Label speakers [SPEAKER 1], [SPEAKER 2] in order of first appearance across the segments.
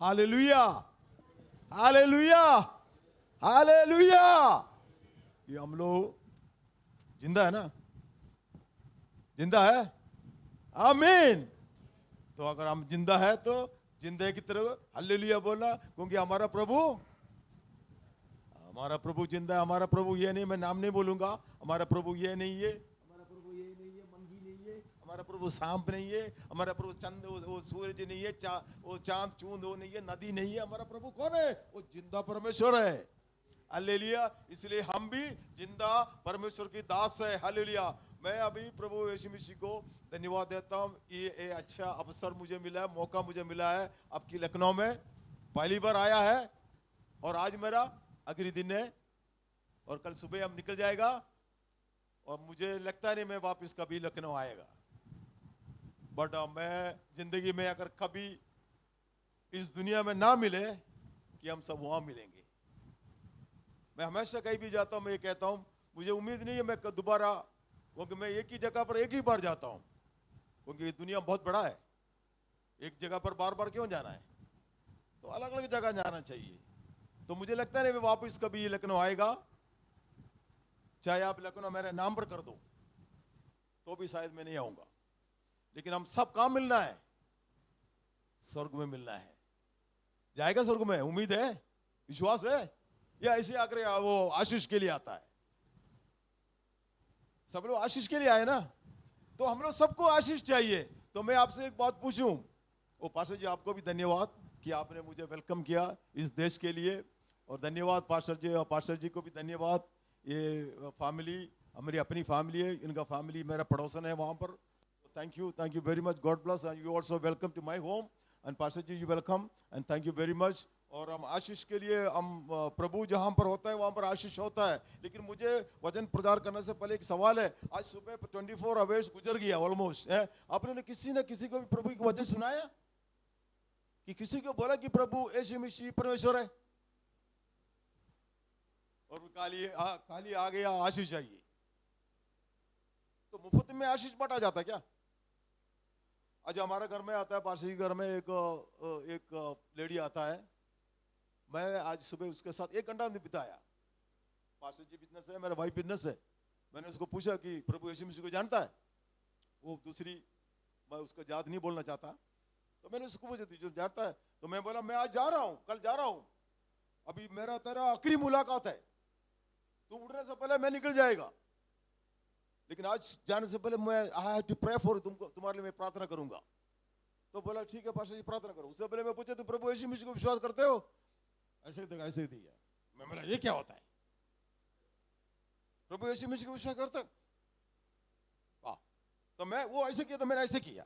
[SPEAKER 1] Hallelujah, hallelujah, hallelujah. ये हम लोग जिंदा है ना, जिंदा है, आमीन। तो अगर हम जिंदा है तो जिंदे की तरह हालेलुया बोलना, क्योंकि हमारा प्रभु जिंदा है। हमारा प्रभु ये नहीं, मैं नाम नहीं बोलूंगा, हमारा प्रभु ये नहीं है, हमारा प्रभु ये नहीं है, मंगी नहीं है, हमारा प्रभु सांप नहीं है, हमारा प्रभु चंद वो सूरज नहीं है, वो चांद चूंद वो नहीं है, नदी नहीं है। हमारा प्रभु कौन है? वो जिंदा परमेश्वर है। हालेलुया। इसलिए हम भी जिंदा परमेश्वर की दास है। हालेलुया। मैं अभी प्रभु यीशु मसीह को धन्यवाद देता हूँ। ये अच्छा अवसर मुझे मिला है, मौका मुझे मिला है। आपकी लखनऊ में पहली बार आया है और आज मेरा आखिरी दिन है और कल सुबह हम निकल जाएगा और मुझे लगता नहीं मैं वापस कभी लखनऊ आएगा। बट मैं जिंदगी में अगर कभी इस दुनिया में ना मिले कि हम सब वहां मिलेंगे। मैं हमेशा कहीं भी जाता हूं, मैं ये कहता हूं मुझे उम्मीद नहीं है मैं दोबारा, क्योंकि मैं एक ही जगह पर एक ही बार जाता हूं, क्योंकि ये दुनिया बहुत बड़ा है। एक जगह पर बार बार क्यों जाना है? तो अलग अलग जगह जाना चाहिए। तो मुझे लगता नहीं मैं वापस कभी लखनऊ आएगा। चाहे आप लखनऊ मेरे नाम पर कर दो तो भी शायद मैं नहीं आऊंगा। लेकिन हम सब कहां मिलना है? स्वर्ग में मिलना है। जाएगा स्वर्ग में? उम्मीद है, विश्वास है, या ऐसे आकर वो आशीष के लिए आता है? सब लोग आशीष के लिए आए ना, तो हम लोग सबको आशीष चाहिए। तो मैं आपसे एक बात पूछूं, वो पास्टर जी आपको भी धन्यवाद कि आपने मुझे वेलकम किया इस देश के लिए, और धन्यवाद पास्टर जी, और पास्टर जी को भी धन्यवाद। ये फैमिली हमारी अपनी फैमिली है, इनका फैमिली मेरा पड़ोसन है वहां पर। Thank you very much, God bless, and you also welcome to my home, and pastor ji you welcome and thank you very much. और हम आशीष के लिए, हम प्रभु जहां पर होता है वहां पर आशीष होता है। लेकिन मुझे वचन प्रचार करने से पहले एक सवाल है। आज सुबह 24 आवर्स गुजर गया ऑलमोस्ट है, आपने किसी न किसी को भी प्रभु की वचन सुनाया कि किसी को बोला कि प्रभु यीशु मसीह परमेश्वर है? और खाली आ गया आशीष चाहिए, तो मुफ्त में आशीष बांटा जाता क्या? आज हमारे घर में आता है, पास ही घर में एक लेडी आता है। मैं आज सुबह उसके साथ 1 घंटा बिताया। पास्टर जी बिजनेस है, मेरा भाई बिजनेस है। मैंने उसको पूछा कि प्रभु यीशु मसीह को जानता है? वो दूसरी, मैं उसको जात नहीं बोलना चाहता, तो मैंने उसको पूछा जो जानता है? तो मैं बोला मैं आज जा रहा हूं, कल जा रहा हूं, अभी मेरा तेरा आखिरी मुलाकात है, तू उठने से पहले मैं निकल जाएगा, लेकिन आज जाने से पहले मैं I have to pray for तुमको, तुम्हारे लिए मैं प्रार्थना करूंगा। तो बोला ठीक है पास्टर जी प्रार्थना करो। उससे पहले मैं पूछा तुम प्रभु यीशु मसीह को विश्वास करते हो? ऐसे ही दिया। मैं बोला ये क्या होता है? प्रभु यीशु मसीह को विश्वास करते? वाह। तो मैं वो ऐसे किया तो मैंने ऐसे किया।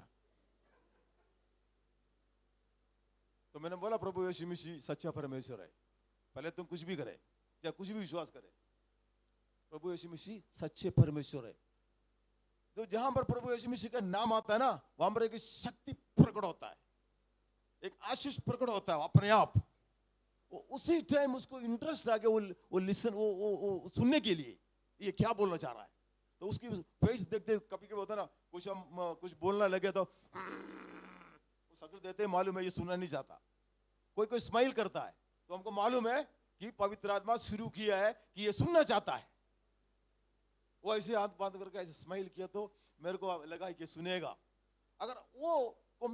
[SPEAKER 1] तो मैंने बोला प्रभु यीशु मसीह सच्चा परमेश्वर है। पहले तुम कुछ भी करे, या कुछ भी विश्वास करे, प्रभु यीशु मसीह सच्चे परमेश्वर है। तो जहां पर प्रभु यीशु मसीह का नाम आता है ना, वहां पर एक शक्ति प्रकट होता है, एक आशीष प्रकट होता है अपने आप। वो उसी टाइम उसको इंटरेस्ट आ गया, वो लिसन, वो सुनने के लिए ये क्या बोलना चाह रहा है। तो उसकी फेस देखते कभी कभी होता है ना, कुछ बोलना लगे तो वो शक्ल देते मालूम है ये सुनना नहीं चाहता। कोई स्माइल करता है तो हमको मालूम है कि पवित्र आत्मा शुरू किया है कि ये सुनना चाहता है। वो ऐसे हाथ बांध करके ऐसे स्माइल किया तो मेरे को लगा कि सुनेगा। अगर वो को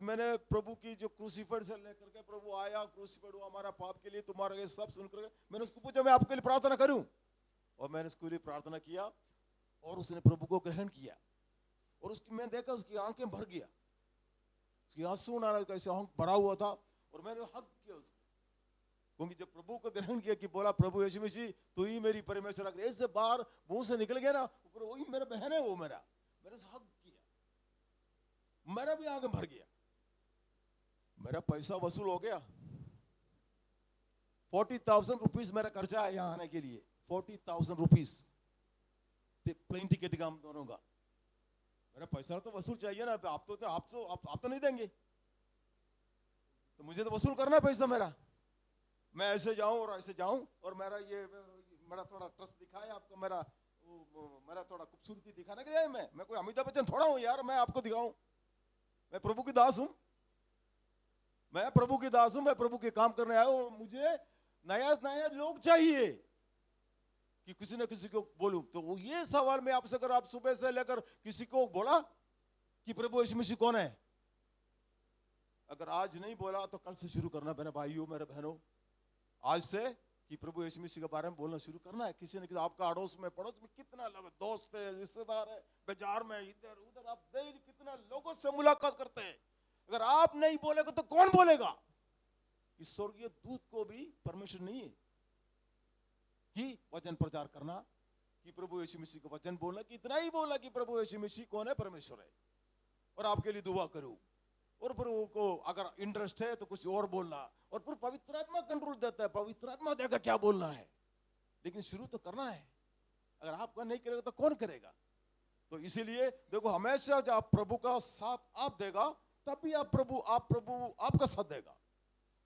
[SPEAKER 1] मैंने प्रभु की जो क्रूसीफाइड से लेकर के प्रभु आया, क्रूसीफाइड हुआ हमारा पाप के लिए, तुम्हारा ये सब सुन करके मैंने उसको पूछा मैं आपके लिए प्रार्थना करूं? और मैंने उसके लिए प्रार्थना किया और उसने प्रभु को ग्रहण किया। और उसकी मैं देखा उसकी आंखें भर गया, उसकी आंसू आ रहा, कैसे आंख भरा हुआ था। और मैंने हक किया उसको, क्योंकि जब प्रभु को ग्रहण किया कि बोला प्रभु यीशु मसीह तू ही मेरी परमेश्वर, अगर ऐसे बाहर मुंह से निकल गया ना वही मेरा बहन है वो मेरा, मैंने हक किया, मेरा भी आगे भर गया। मेरा पैसा वसूल हो गया। 40,000 रुपीज मेरा खर्चा है यहाँ आने के लिए, 40,000 रुपीज प्लेन टिकट का हम दोनों का। मेरा पैसा तो वसूल चाहिए ना, आप तो नहीं देंगे, तो मुझे तो वसूल करना है पैसा मेरा। मैं ऐसे जाऊं और ऐसे जाऊं और मेरा थोड़ा ट्रस्ट दिखाया आपको, मेरा थोड़ा खूबसूरती दिखाने के लिए मैं कोई अमिताभ बच्चन थोड़ा हूं यार, मैं आपको दिखाऊं। मैं प्रभु की दास हूं, मैं प्रभु की दास हूं, मैं प्रभु के काम करने आया हूं, मुझे नया नया लोग चाहिए कि किसी न किसी को बोलूं। तो वो ये सवाल मैं आपसे अगर आप सुबह से लेकर किसी को बोला कि प्रभु यीशु मसीह कौन है, अगर आज नहीं बोला तो कल से शुरू करना मेरे भाइयों मेरे बहनों, आज से कि प्रभु यीशु मसीह के बारे में बोलना शुरू करना है। किसी न किसी आपका अड़ोस में पड़ोस में कितना लोग दोस्त है, रिश्तेदार है, बाजार में इधर उधर, आप डेली कितना लोगों से मुलाकात करते हैं। अगर आप नहीं बोलेगा तो कौन बोलेगा? इस स्वर्गीय दूत को भी परमिशन नहीं है कि वचन प्रचार करना, कि प्रभु यीशु मसीह को वचन बोलना, कि इतना ही बोला कि प्रभु यीशु मसीह कौन है, परमेश्वर है, और आपके लिए दुआ करूं, और प्रभु को अगर इंटरेस्ट है तो कुछ और बोलना, और फिर पवित्र आत्मा कंट्रोल देता है, पवित्र आत्मा देगा क्या बोलना है, लेकिन शुरू तो करना है। अगर आपका नहीं करेगा तो कौन करेगा? तो इसीलिए देखो, हमेशा जब प्रभु का साथ आप देगा तब भी प्रभु आपका साथ देगा।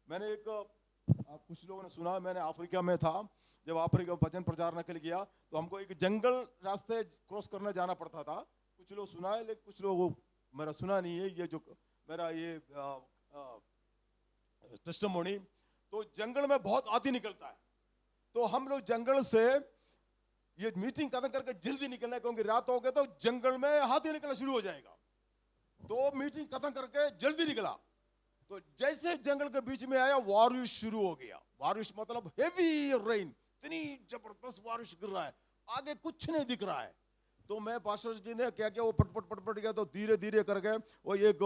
[SPEAKER 1] मैंने कुछ लोगों ने सुना, मैंने अफ्रीका में था, जब अफ्रीका में वचन प्रचार के लिए गया तो हमको एक जंगल रास्ते क्रॉस करने जाना पड़ता था। कुछ लोग सुना है लेकिन कुछ लोग मेरा सुना नहीं है, ये जो मेरा ये टेस्टिमोनी। तो जंगल में बहुत हाथी निकलता है, तो हम लोग जंगल से ये मीटिंग खत्म करके जल्दी निकलना है, क्योंकि रात हो गए तो जंगल में हाथी निकलना शुरू हो जाएगा। तो मीटिंग खत्म करके जल्दी निकला, तो जैसे जंगल के बीच में आया बारिश शुरू हो गया। बारिश मतलब हेवी रेन, इतनी जबरदस्त बारिश गिर रहा है, आगे कुछ नहीं दिख रहा है। तो मैं पास्टर जी ने क्या किया, वो पटपट गया, तो धीरे धीरे करके वो एक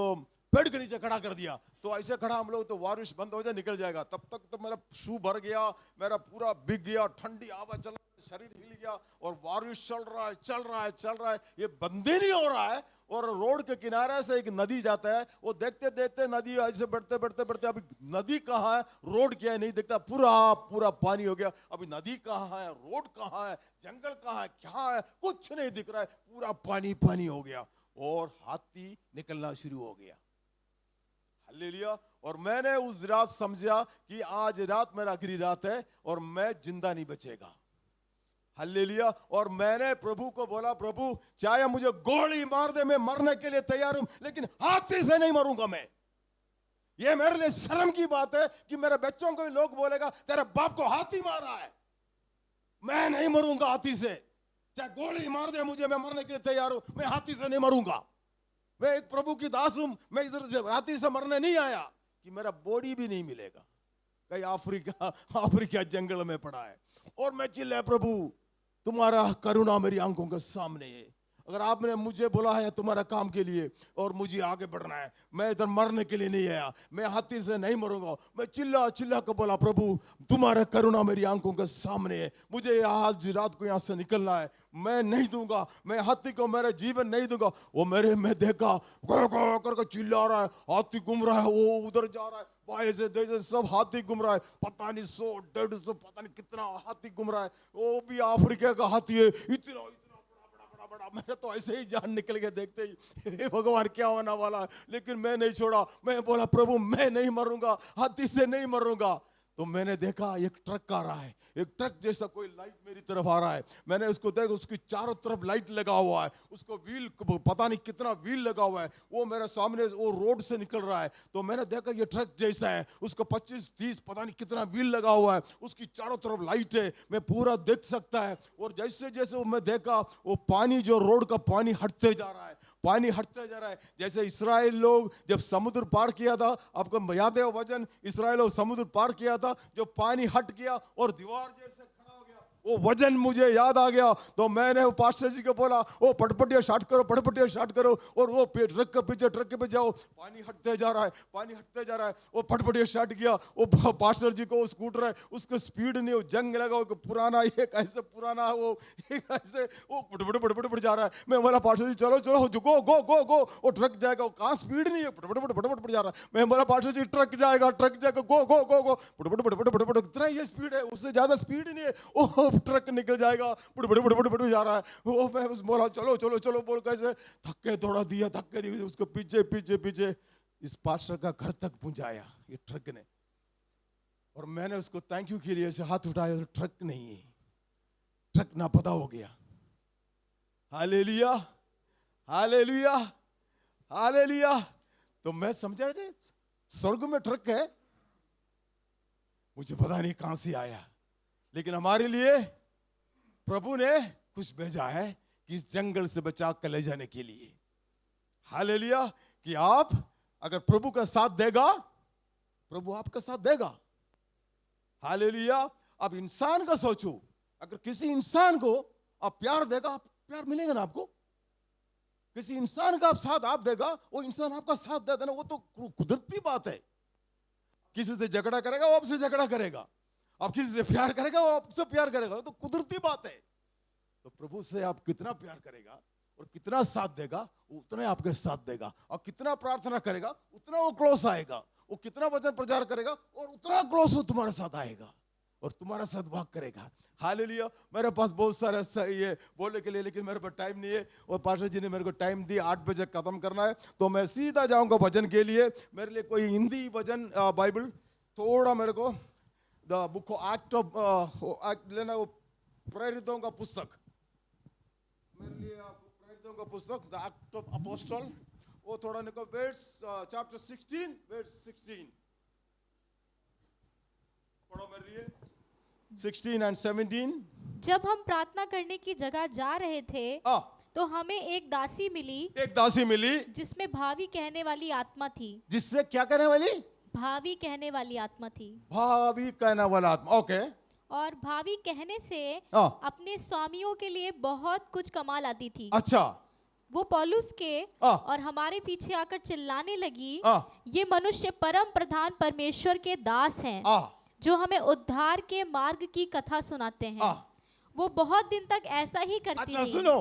[SPEAKER 1] पेड़ के नीचे खड़ा कर दिया। तो ऐसे खड़ा हम लोग, तो बारिश बंद हो जाए निकल जाएगा। तब तक तो मेरा शू भर गया, मेरा पूरा भीग गया, ठंडी हवा चल, शरीर हिल गया, और बारिश चल रहा है, ये बंद ही नहीं हो रहा है। और रोड के किनारे से एक नदी जाता है, वो देखते देखते नदी ऐसे बढ़ते अभी नदी कहाँ है, रोड क्या है नहीं दिखता, पूरा पानी हो गया। अभी नदी कहाँ है, रोड कहाँ है, जंगल कहाँ है, क्या है, कुछ नहीं दिख रहा है, पूरा पानी हो गया, और हाथी निकलना शुरू हो गया। हालेलुया। और मैंने उस रात समझा कि आज रात मेरा आखिरी रात है और मैं जिंदा नहीं बचेगा। हालेलुया। और मैंने प्रभु को बोला, प्रभु चाहे मुझे गोली मार दे, मैं मरने के लिए तैयार हूं, लेकिन हाथी से नहीं मरूंगा मैं। ये मेरे लिए शर्म की बात है कि मेरे बच्चों को भी लोग बोलेगा तेरे बाप को हाथी मारा है। मैं नहीं मरूंगा हाथी से, चाहे गोली मार दे मुझे, मैं मरने के लिए तैयार हूं, मैं हाथी से नहीं मरूंगा। मैं एक प्रभु की दास हूं, मैं इधर हाथी से मरने नहीं आया कि मेरा बॉडी भी नहीं मिलेगा, कहीं अफ्रीका जंगल में पड़ा है। और मैं चिल्लाया, प्रभु तुम्हारा करुणा मेरी आंखों के सामने है, अगर आपने मुझे बोला है तुम्हारा काम के लिए और मुझे आगे बढ़ना है, मैं इधर मरने के लिए नहीं आया, मैं हाथी से नहीं मरूंगा। मैं चिल्ला कर बोला, प्रभु तुम्हारा करुणा मेरी आंखों के सामने है, मुझे आज रात को यहां से निकलना है, मैं नहीं दूंगा, मैं हाथी को मेरा जीवन नहीं दूंगा। वो मेरे में देखा करके चिल्ला रहा है, हाथी घूम रहा है, वो उधर जा रहा है, बाएं से दाएं से सब हाथी घूम रहा है, पता नहीं 100-150 पता नहीं कितना हाथी घूम रहा है। वो भी अफ्रीका का हाथी है, इतना बड़ा। मैंने तो ऐसे ही जान निकल के देखते ही, हे भगवान क्या होना वाला है, लेकिन मैं नहीं छोड़ा। मैं बोला, प्रभु मैं नहीं मरूंगा, हाथी से नहीं मरूंगा। तो मैंने देखा एक ट्रक आ रहा है, एक ट्रक जैसा कोई लाइट मेरी तरफ आ रहा है। मैंने उसको देखा, उसकी चारों तरफ लाइट लगा हुआ है, उसको व्हील पता नहीं कितना व्हील लगा हुआ है, वो मेरे सामने वो रोड से निकल रहा है। तो मैंने देखा ये ट्रक जैसा है, उसको 25-30 पता नहीं कितना व्हील लगा हुआ है, उसकी चारों तरफ लाइट है, मैं पूरा देख सकता है। और जैसे जैसे मैं देखा, वो पानी जो रोड का पानी हटते जा रहा है, पानी हटते जा रहा है। जैसे इस्राएल लोग जब समुद्र पार किया था, आपको याद है वो वचन, इस्राएल लोग समुद्र पार किया था, जो पानी हट गया और दीवार जैसे खड़ा हो गया, वो वचन मुझे याद आ गया। तो मैंने वो पास्टर जी को बोला, वो पटपटिया स्टार्ट करो, और वो ट्रक के पीछे जाओ, पानी हटते जा रहा है, वो पटपटिया स्टार्ट किया। वो पास्टर जी को स्कूटर है, उसको स्पीड नहीं, वो जंग लगा, वो पुराना, एक ऐसे पुराना, वो एक ऐसे वो पटपट जा रहा है। मैं बोला, पास्टर जी चलो गो, वो ट्रक जाएगा, वो कहाँ स्पीड नहीं है, पटपट जा रहा है। मैं बोला, पास्टर जी ट्रक जाएगा, गो, पटपट कितना ये स्पीड है, उससे ज्यादा स्पीड नहीं है, वो ट्रक निकल जाएगा, बुड़ जा रहा है। वो मैं बोला चलो बोल, कैसे धक्के थोड़ा दिया, उसको पीछे इस पास्टर का घर तक पहुंचाया ये ट्रक ने। और मैंने उसको थैंक यू के लिए ऐसे हाथ उठाया, तो ट्रक नहीं है, ट्रक नापता हो गया। हालेलुया। तो मैं समझा, स्वर्ग में ट्रक है, मुझे पता नहीं कहां से आया, लेकिन हमारे लिए प्रभु ने कुछ भेजा है कि इस जंगल से बचा कर ले जाने के लिए। हालेलुया। कि आप अगर प्रभु का साथ देगा, प्रभु आपका साथ देगा। हालेलुया। अब इंसान का सोचो, अगर किसी इंसान को आप प्यार देगा, आप प्यार मिलेगा ना आपको। किसी इंसान का आप साथ आप देगा, वो इंसान आपका साथ दे देना, वो तो कुदरती बात है। किसी से झगड़ा करेगा, वो आपसे झगड़ा करेगा। आप किसी से प्यार करेगा, वो आपसे प्यार करेगा, वो तो कुदरती बात है। तो प्रभु से आप कितना प्यार करेगा और कितना साथ देगा, उतना आपके साथ देगा। और कितना प्रार्थना करेगा, उतना वो क्लोज आएगा। वो कितना वचन प्रचार करेगा और उतना क्लोज वो तुम्हारे साथ आएगा और तुम्हारा साथ वाक करेगा। हालेलुया। मेरे पास बहुत सारा ये बोलने के लिए, लेकिन मेरे पास टाइम नहीं है। और पास्टर जी ने मेरे को टाइम दिया, 8 बजे खत्म करना है, तो मैं सीधा जाऊंगा भजन के लिए। मेरे लिए कोई हिंदी भजन, बाइबल थोड़ा मेरे को, the book of act of लेना, वो प्रेरितों का पुस्तक मेरे लिए, प्रेरितों का पुस्तक द एक्ट ऑफ अपोस्टल, वो थोड़ा निको, वर्स चैप्टर 16 वर्स 16 पढ़ो मेरे लिए, 16 and 17।
[SPEAKER 2] जब हम प्रार्थना करने की जगह जा रहे थे तो हमें एक दासी मिली जिसमें भावी कहने वाली आत्मा थी।
[SPEAKER 1] जिससे क्या कहने वाली?
[SPEAKER 2] भावी कहने वाली आत्मा थी।
[SPEAKER 1] भावी कहने वाला आत्मा, ओके।
[SPEAKER 2] और भावी कहने से अपने स्वामियों के लिए बहुत कुछ कमा लाती थी।
[SPEAKER 1] अच्छा।
[SPEAKER 2] वो पौलुस के और हमारे पीछे आकर चिल्लाने लगी, ये मनुष्य परम प्रधान परमेश्वर के दास हैं, जो हमें उद्धार के मार्ग की कथा सुनाते हैं। वो बहुत दिन तक ऐसा ही करती रही।
[SPEAKER 1] अच्छा सुनो,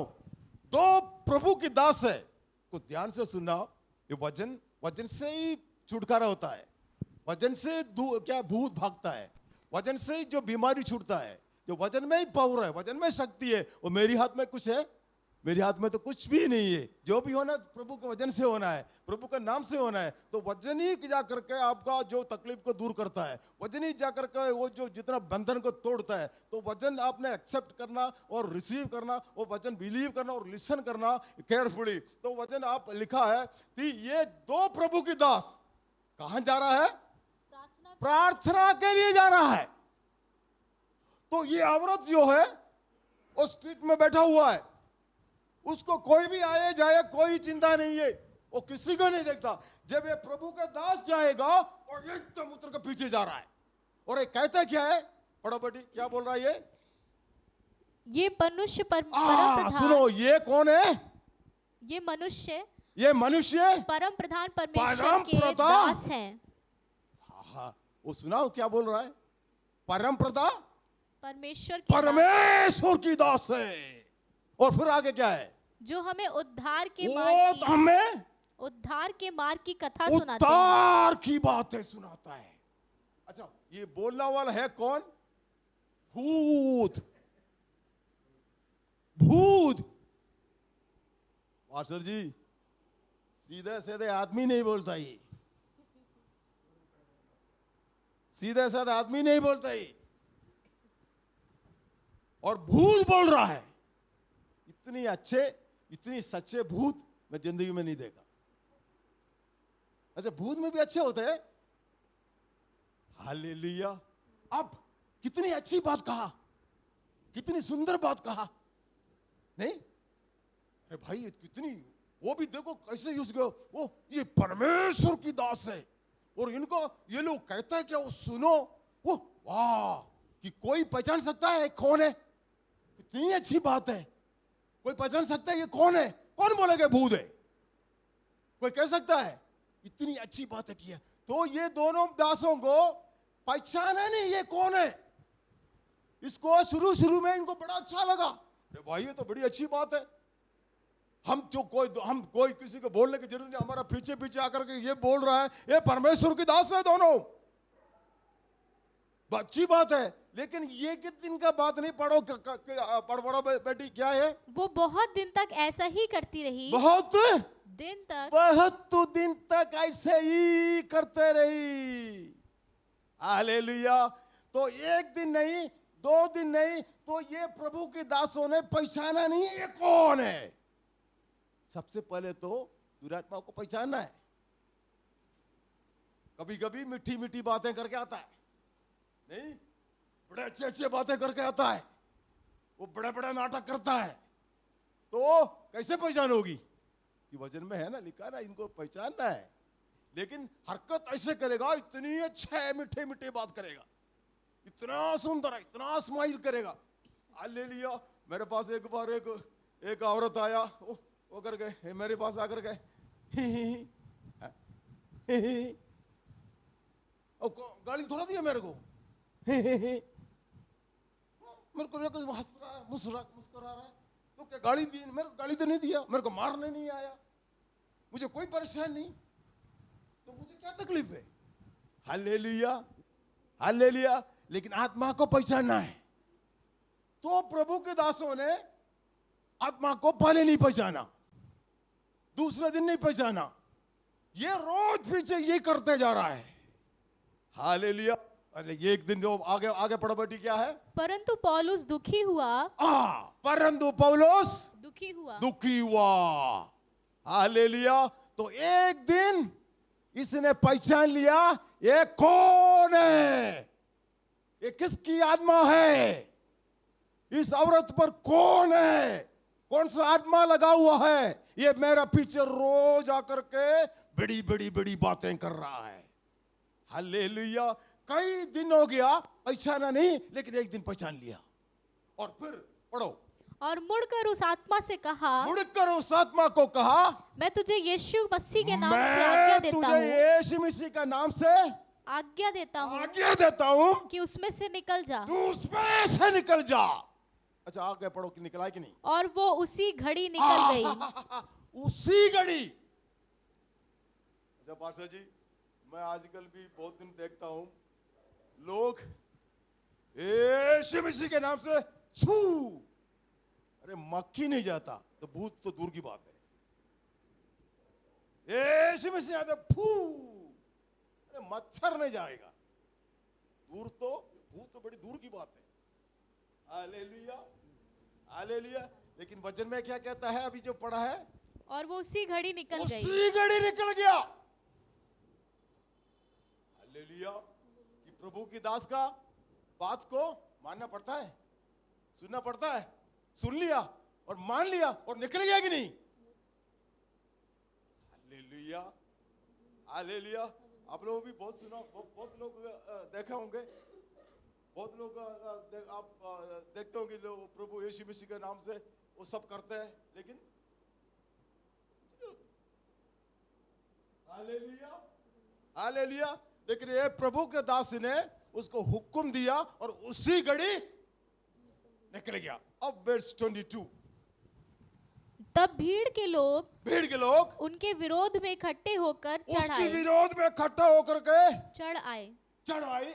[SPEAKER 1] दो प्रभु की दास है, कुछ ध्यान से सुनना। ये वचन से ही छुटकारा होता है, वचन से क्या भूत भागता है, वचन से ही जो बीमारी छूटता है, जो वचन में ही पावर है, वचन में शक्ति है। वो मेरी हाथ में कुछ है? मेरे हाथ में तो कुछ भी नहीं है। जो भी होना प्रभु के वचन से होना है, प्रभु के नाम से होना है। तो वचन ही जा करके आपका जो तकलीफ को दूर करता है, वचन ही जा करके वो जो जितना बंधन को तोड़ता है। तो वचन आपने एक्सेप्ट करना और रिसीव करना, वो वचन बिलीव करना और लिसन करना केयरफुली। तो वचन आप लिखा है कि ये दो प्रभु की दास कहां जा रहा है? प्रार्थना के लिए जा रहा है। तो ये औरत जो है वो स्ट्रीट में बैठा हुआ है, उसको कोई भी आए जाए कोई चिंता नहीं है, वो किसी को नहीं देखता। जब ये प्रभु का दास जाएगा और एकदम उतर के पीछे जा रहा है, और ये कहता क्या है? पढ़ो बेटी, क्या बोल रहा है
[SPEAKER 2] ये मनुष्य परम प्रधान।
[SPEAKER 1] सुनो, ये कौन है?
[SPEAKER 2] ये
[SPEAKER 1] मनुष्य
[SPEAKER 2] परम प्रधान परमेश्वर के दास हैं।
[SPEAKER 1] हाँ, वो सुनाओ क्या बोल रहा है? परम प्रधान
[SPEAKER 2] परमेश्वर
[SPEAKER 1] की दास है। और फिर आगे क्या है?
[SPEAKER 2] जो हमें उद्धार के मार्ग की कथा सुनाता है,
[SPEAKER 1] उद्धार की बातें सुनाता है। अच्छा, ये बोलने वाला है कौन? भूत। मास्टर जी, सीधे सीधे आदमी नहीं बोलता, ये सीधे साधे आदमी नहीं बोलता ये, और भूत बोल रहा है। इतनी अच्छे, इतनी सच्चे भूत मैं जिंदगी में नहीं देखा। अच्छा, भूत में भी अच्छे होते हैं। हालेलुया। अब कितनी अच्छी बात कहा, कितनी सुंदर बात कहा, नहीं? अरे भाई, कितनी, वो भी देखो कैसे यूज गयो। वो ये परमेश्वर की दास है, और इनको ये लोग कहता है क्या? वो सुनो, वो वाह, कि कोई पहचान सकता है कौन है? कितनी अच्छी बात है। कोई पहचान सकता है ये कौन है? कौन बोलेगा भूत है? कोई कह सकता है? इतनी अच्छी बातें की है। तो ये दोनों दासों को पहचाना नहीं ये कौन है। इसको शुरू में इनको बड़ा अच्छा लगा, अरे भाई ये तो बड़ी अच्छी बात है। हम कोई किसी को बोलने की जरूरत नहीं, हमारा पीछे पीछे आकर के ये बोल रहा है, ये परमेश्वर की दास है दोनों, अच्छी बात है। लेकिन ये कितने दिन का बात नहीं, पढ़ो बेटी, क्या है?
[SPEAKER 2] वो बहुत दिन तक ऐसा ही करती रही।
[SPEAKER 1] बहुत दिन तक ऐसे ही करते रही। हालेलुया। तो एक दिन नहीं, 2 दिन नहीं, तो ये प्रभु के दासों ने पहचाना नहीं ये कौन है। सबसे पहले तो दुरात्मा को पहचानना है। कभी कभी मीठी मीठी बातें करके आता है, नहीं, बड़े अच्छे अच्छे बातें करके आता है, वो बड़े बड़े नाटक करता है, तो कैसे पहचान होगी? कि वचन में है ना, लिखा ना, इनको पहचानना है। लेकिन हरकत ऐसे करेगा, इतनी अच्छे मीठे मीठे बात करेगा, इतना सुंदर है, इतना स्माइल करेगा। ले लिया। मेरे पास एक बार एक औरत आया, वो कर गए, मेरे पास आकर गए, गाली थोड़ा दिया मेरे को, मेरे को हंस रहा है, मुस्कुरा रहा है, तो क्या गाली दी? मेरे को गाली तो नहीं दिया, मेरे को मारने नहीं आया, मुझे कोई परेशानी नहीं, तो मुझे क्या तकलीफ है? Hallelujah, hallelujah. लेकिन आत्मा को पहचानना है। तो प्रभु के दासों ने आत्मा को पहले नहीं पहचाना, दूसरे दिन नहीं पहचाना, ये रोज पीछे ये करते जा रहा है। हालेलुया। अरे एक दिन जो आगे आगे पढ़ो बेटी, क्या है?
[SPEAKER 2] परंतु पौलुस दुखी हुआ।
[SPEAKER 1] परंतु पौलुस दुखी हुआ। हालेलुया। तो एक दिन इसने पहचान लिया, ये कौन है, ये किसकी आत्मा है, इस औरत पर कौन है, कौन सा आत्मा लगा हुआ है, ये मेरा पीछे रोज आकर के बड़ी बड़ी बड़ी बातें कर रहा है। हालेलुया। कई दिन हो गया, पहचाना नहीं, लेकिन एक दिन पहचान लिया। और फिर पढ़ो।
[SPEAKER 2] और मुड़कर उस आत्मा से कहा,
[SPEAKER 1] मुड़कर उस आत्मा को कहा,
[SPEAKER 2] मैं तुझे यीशु मसीह के नाम से आज्ञा देता हूँ,
[SPEAKER 1] यीशु मसीह का नाम से
[SPEAKER 2] आज्ञा देता हूँ कि उसमें से निकल जा,
[SPEAKER 1] तू उसमें से निकल जा। अच्छा, आगे पढ़ो कि निकला है कि नहीं?
[SPEAKER 2] और वो उसी घड़ी निकल गई।
[SPEAKER 1] उसी घड़ी। अच्छा पास्टर जी, मैं आजकल भी बहुत दिन देखता हूं, लोग यीशु मसीह के नाम से छू, अरे मक्खी नहीं जाता तो भूत तो दूर की बात है। यीशु मसीह आता फू, अरे मच्छर नहीं जाएगा दूर, तो भूत तो बड़ी दूर की बात है। Hallelujah, hallelujah. लेकिन वचन में क्या कहता है, अभी जो पढ़ा है,
[SPEAKER 2] और वो उसी घड़ी निकल गई।
[SPEAKER 1] उसी घड़ी निकल गया। हालेलुया। कि प्रभु की दास का बात को मानना पड़ता है, सुनना पड़ता है। सुन लिया और मान लिया और निकल गया कि नहीं? Hallelujah, hallelujah. आप लोग भी बहुत सुना, बहुत लोग देखे होंगे, बहुत लोग आप देखते होंगे, लोग प्रभु यीशु मसीह के नाम से वो सब करते हैं, लेकिन हालेलुया, हालेलुया। लेकिन ये प्रभु के दास ने उसको हुक्म दिया और उसी घड़ी निकल गया। अब वर्स 22।
[SPEAKER 2] तब भीड़ के लोग
[SPEAKER 1] उनके
[SPEAKER 2] विरोध में इकट्ठे होकर
[SPEAKER 1] उसके विरोध में इकट्ठा होकर के चढ़ आई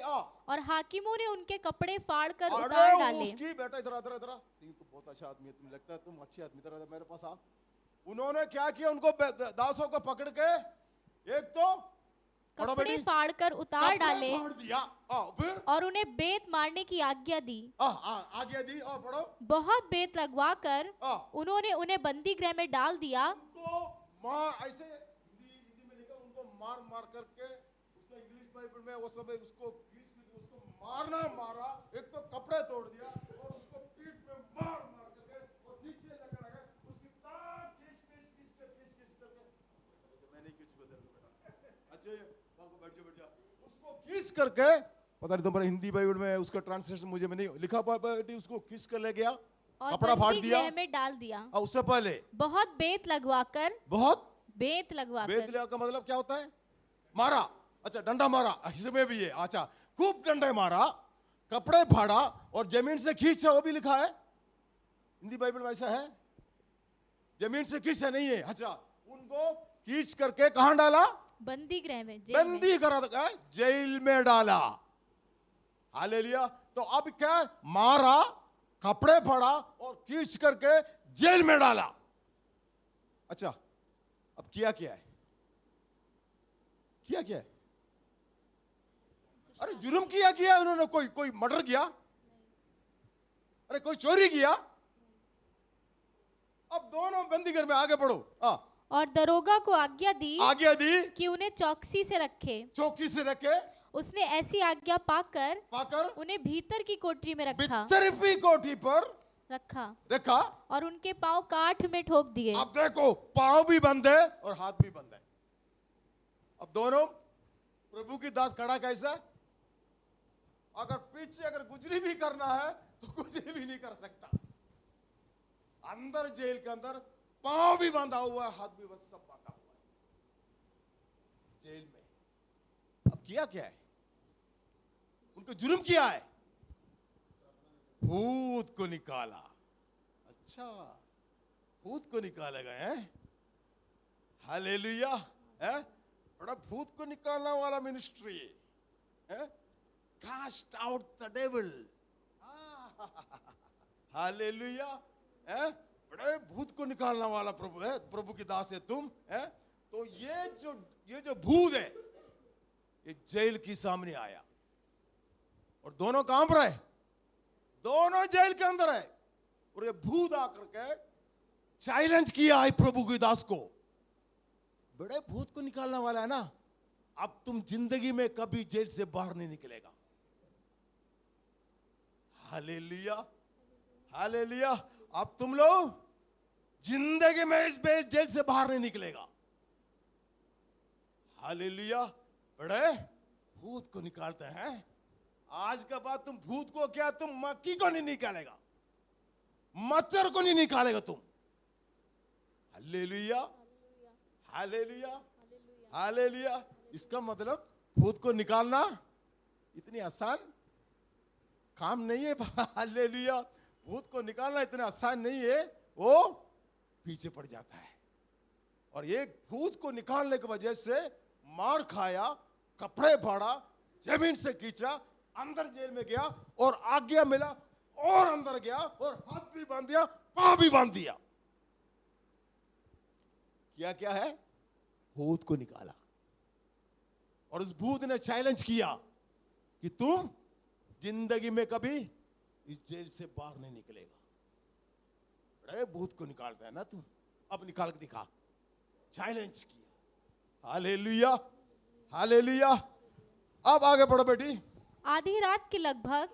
[SPEAKER 2] और हाकिमों ने उनके कपड़े फाड़कर उतार डाले।
[SPEAKER 1] उसकी बेटा इधर तो बहुत अच्छा आदमी है, तुम्हें लगता है तुम अच्छी आदमी तरह मेरे पास आ। उन्होंने क्या किया, उनको दासों को पकड़ के एक तो
[SPEAKER 2] कपड़े फाड़कर उतार डाले,
[SPEAKER 1] फिर
[SPEAKER 2] और उन्हें बेत मारने की आज्ञा दी।
[SPEAKER 1] आज्ञा दी। और पढ़ो।
[SPEAKER 2] बहुत बेत लगवाकर उन्होंने उन्हें बंदी गृह में डाल दिया।
[SPEAKER 1] उनको मार, ऐसे हिंदी में लिखा, उनको मार मार करके, उसका इंग्लिश बाइबल में वो सब उसको मारा, एक तो कपड़े तोड़ दिया और उसको पीठ में मार मार करके और नीचे लगा उसकी ताक खींच करके, मैं नहीं खींच बेटा, अच्छा बैठ जा, उसको खींच करके, पता नहीं तुम्हारे हिंदी बाइबल में उसका ट्रांसलेशन मुझे में नहीं लिखा, उसको खींच कर ले गया, कपड़ा फाड़ दिया,
[SPEAKER 2] में डाल दिया।
[SPEAKER 1] और उससे पहले
[SPEAKER 2] बहुत बेत लगवाकर बेत
[SPEAKER 1] का मतलब क्या होता है? मारा। अच्छा, डंडा मारा, इसमें भी है। अच्छा, खूब डंडे मारा, कपड़े फाड़ा और जमीन से खींचा, वो भी लिखा है हिंदी बाइबल में, ऐसा है, जमीन से खींचा नहीं है। अच्छा, उनको खींच करके कहां डाला?
[SPEAKER 2] बंदी गृह में,
[SPEAKER 1] बंदी करा, जेल में डाला। हालेलुया। तो अब क्या, मारा, कपड़े फाड़ा और खींच करके जेल में डाला। अच्छा, अब किया क्या है? अरे जुर्म किया उन्होंने, कोई मर्डर किया, अरे कोई चोरी किया। अब दोनों बंदीगृह में, आगे पढ़ो।
[SPEAKER 2] और दरोगा को आज्ञा दी
[SPEAKER 1] कि
[SPEAKER 2] उन्हें चौकसी से रखे।
[SPEAKER 1] चौकी से रखे।
[SPEAKER 2] उसने ऐसी आज्ञा पाकर
[SPEAKER 1] उन्हें
[SPEAKER 2] भीतर की कोठरी में रखा
[SPEAKER 1] कोठी पर रखा
[SPEAKER 2] और उनके पांव काठ में ठोक दिए।
[SPEAKER 1] अब देखो, पांव भी बंद है और हाथ भी बंद है। अब दोनों प्रभु की दास खड़ा कैसा? अगर पीछे अगर गुजरी भी करना है तो गुजरी भी नहीं कर सकता। अंदर जेल के अंदर पांव भी बांधा हुआ है, हाथ भी बस सब बांधा हुआ है जेल में। अब किया क्या है? उनको जुर्म किया है, भूत को निकाला। अच्छा, भूत को निकाले गए हैं। हालेलुया है। बड़ा भूत को निकालने वाला मिनिस्ट्री है। Cast out the devil. Hallelujah है। बड़े भूत को निकालने वाला प्रभु है। प्रभु की दास है तुम है। तो ये जो भूत है ये जेल के सामने आया और दोनों कहां पर है? दोनों जेल के अंदर है। और ये भूत आकर के चैलेंज किया है प्रभु की दास को। बड़े भूत को निकालने वाला है ना, अब तुम जिंदगी में कभी जेल से बाहर नहीं निकलेगा। Hallelujah hallelujah. अब तुम लोग जिंदगी में इस जेल से बाहर नहीं निकलेगा। हालेलुया। बड़े भूत को निकालते हैं। आज के बाद तुम भूत को क्या, तुम मक्खी को नहीं निकालेगा, मच्छर को नहीं निकालेगा तुम। Hallelujah hallelujah hallelujah. इसका मतलब भूत को निकालना इतनी आसान काम नहीं है। हालेलुया। भूत को निकालना इतना आसान नहीं है, वो पीछे पड़ जाता है। और एक भूत को निकालने की वजह से मार खाया, कपड़े फाड़ा, जमीन से खींचा, अंदर जेल में गया और आज्ञा मिला और अंदर गया और हाथ भी बांध दिया, पांव भी बांध दिया। क्या है? भूत को निकाला। और उस भूत ने चैलेंज किया कि तुम जिंदगी में कभी इस जेल से बाहर नहीं निकलेगा। बड़े भूत को निकालता है ना तुम, अब निकाल के दिखा। चैलेंज किया। Hallelujah hallelujah. अब आगे बढ़ो बेटी।
[SPEAKER 2] आधी रात के लगभग